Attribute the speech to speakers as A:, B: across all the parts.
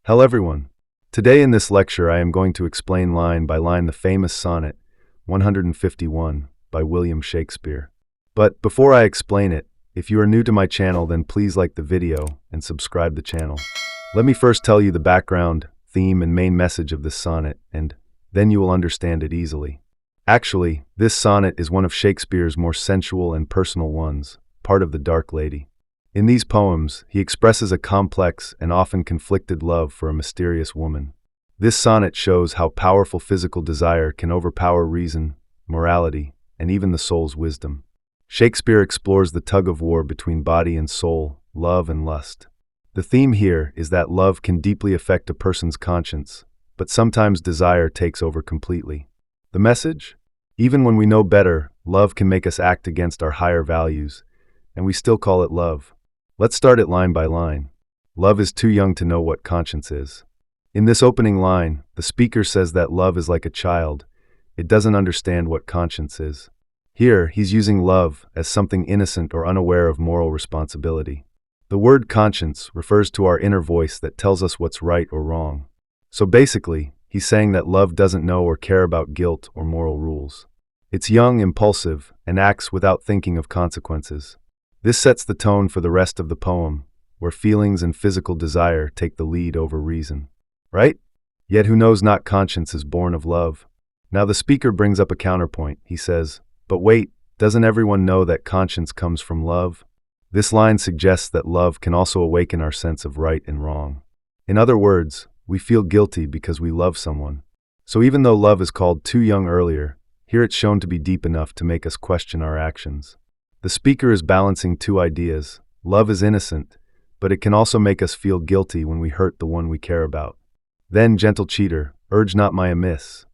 A: Hello everyone. Today in this lecture I am going to explain line by line the famous sonnet 151 by William Shakespeare. But before I explain it, if you are new to my channel then please like the video and subscribe the channel. Let me first tell you the background, theme and main message of this sonnet, and then you will understand it easily. Actually, this sonnet is one of Shakespeare's more sensual and personal ones, part of The Dark Lady. In these poems, he expresses a complex and often conflicted love for a mysterious woman. This sonnet shows how powerful physical desire can overpower reason, morality, and even the soul's wisdom. Shakespeare explores the tug-of-war between body and soul, love and lust. The theme here is that love can deeply affect a person's conscience, but sometimes desire takes over completely. The message? Even when we know better, love can make us act against our higher values, and we still call it love. Let's start it line by line. Love is too young to know what conscience is. In this opening line, the speaker says that love is like a child. It doesn't understand what conscience is. Here, he's using love as something innocent or unaware of moral responsibility. The word conscience refers to our inner voice that tells us what's right or wrong. So basically, he's saying that love doesn't know or care about guilt or moral rules. It's young, impulsive, and acts without thinking of consequences. This sets the tone for the rest of the poem, where feelings and physical desire take the lead over reason. Right? Yet who knows not conscience is born of love. Now the speaker brings up a counterpoint. He says, but wait, doesn't everyone know that conscience comes from love? This line suggests that love can also awaken our sense of right and wrong. In other words, we feel guilty because we love someone. So even though love is called too young earlier, here it's shown to be deep enough to make us question our actions. The speaker is balancing two ideas. Love is innocent, but it can also make us feel guilty when we hurt the one we care about. Then, gentle cheater, urge not my amiss.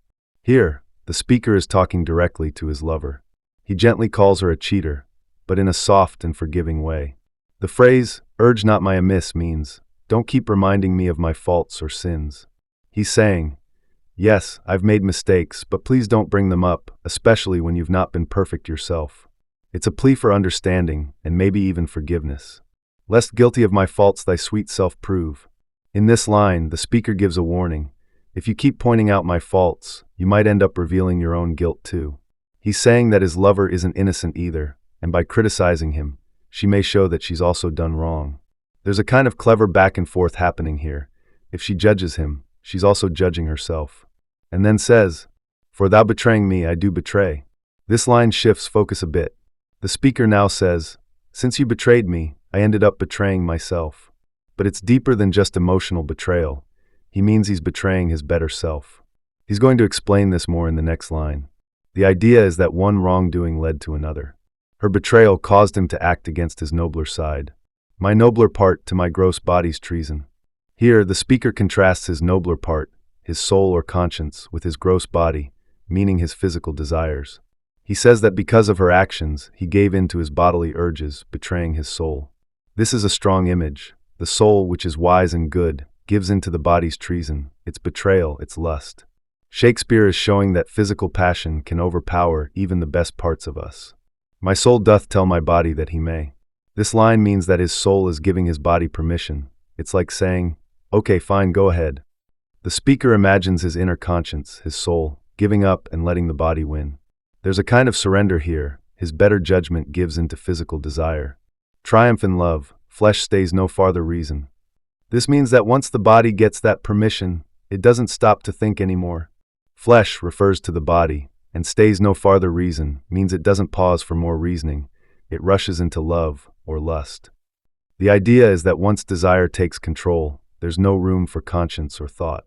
A: Here, the speaker is talking directly to his lover. He gently calls her a cheater, but in a soft and forgiving way. The phrase, urge not my amiss, means, don't keep reminding me of my faults or sins. He's saying, yes, I've made mistakes, but please don't bring them up, especially when you've not been perfect yourself. It's a plea for understanding, and maybe even forgiveness. Lest guilty of my faults thy sweet self prove. In this line, the speaker gives a warning. If you keep pointing out my faults, you might end up revealing your own guilt too. He's saying that his lover isn't innocent either, and by criticizing him, she may show that she's also done wrong. There's a kind of clever back and forth happening here. If she judges him, she's also judging herself. And then says, for thou betraying me, I do betray. This line shifts focus a bit. The speaker now says, since you betrayed me, I ended up betraying myself. But it's deeper than just emotional betrayal. He means he's betraying his better self. He's going to explain this more in the next line. The idea is that one wrongdoing led to another. Her betrayal caused him to act against his nobler side. My nobler part to my gross body's treason. Here, the speaker contrasts his nobler part, his soul or conscience, with his gross body, meaning his physical desires. He says that because of her actions, he gave in to his bodily urges, betraying his soul. This is a strong image. The soul, which is wise and good, gives in to the body's treason, its betrayal, its lust. Shakespeare is showing that physical passion can overpower even the best parts of us. My soul doth tell my body that he may. This line means that his soul is giving his body permission. It's like saying, okay, fine, go ahead. The speaker imagines his inner conscience, his soul, giving up and letting the body win. There's a kind of surrender here. His better judgment gives into physical desire. Triumph in love, flesh stays no farther reason. This means that once the body gets that permission, it doesn't stop to think anymore. Flesh refers to the body, and stays no farther reason means it doesn't pause for more reasoning. It rushes into love or lust. The idea is that once desire takes control, there's no room for conscience or thought.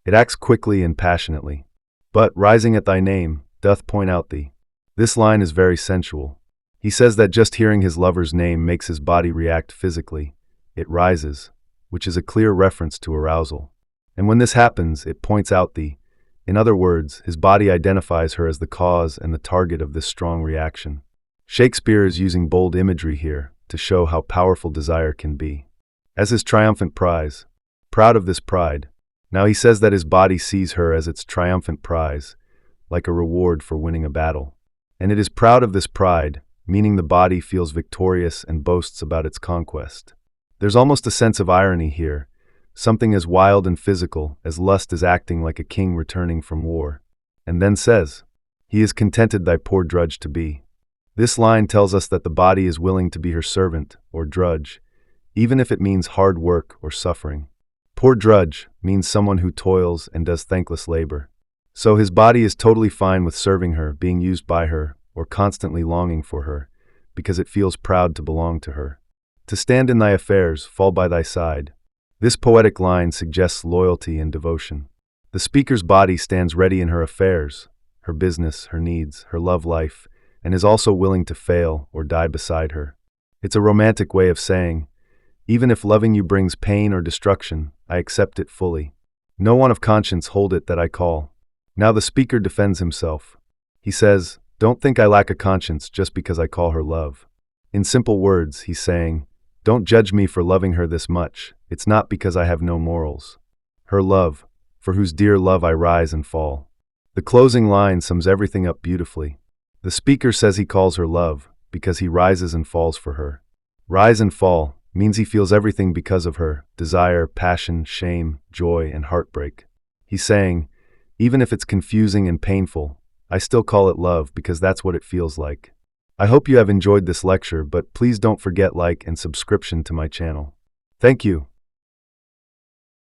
A: It acts quickly and passionately. But, rising at thy name, doth point out thee. This line is very sensual. He says that just hearing his lover's name makes his body react physically. It rises, which is a clear reference to arousal. And when this happens, it points out thee. In other words, his body identifies her as the cause and the target of this strong reaction. Shakespeare is using bold imagery here to show how powerful desire can be. As his triumphant prize, proud of this pride. Now he says that his body sees her as its triumphant prize, like a reward for winning a battle. And it is proud of this pride, meaning the body feels victorious and boasts about its conquest. There's almost a sense of irony here. something as wild and physical as lust is acting like a king returning from war. And then says, "He is contented thy poor drudge to be." This line tells us that the body is willing to be her servant, or drudge, even if it means hard work or suffering. Poor drudge means someone who toils and does thankless labor. So his body is totally fine with serving her, being used by her, or constantly longing for her, because it feels proud to belong to her. To stand in thy affairs, fall by thy side. This poetic line suggests loyalty and devotion. The speaker's body stands ready in her affairs, her business, her needs, her love life, and is also willing to fail or die beside her. It's a romantic way of saying, even if loving you brings pain or destruction, I accept it fully. No one of conscience hold it that I call. Now the speaker defends himself. He says, don't think I lack a conscience just because I call her love. In simple words, he's saying, don't judge me for loving her this much. It's not because I have no morals. Her love, for whose dear love I rise and fall. The closing line sums everything up beautifully. The speaker says he calls her love because he rises and falls for her. Rise and fall means he feels everything because of her: desire, passion, shame, joy, and heartbreak. He's saying, even if it's confusing and painful, I still call it love because that's what it feels like. I hope you have enjoyed this lecture, but please don't forget like and subscription to my channel. Thank you.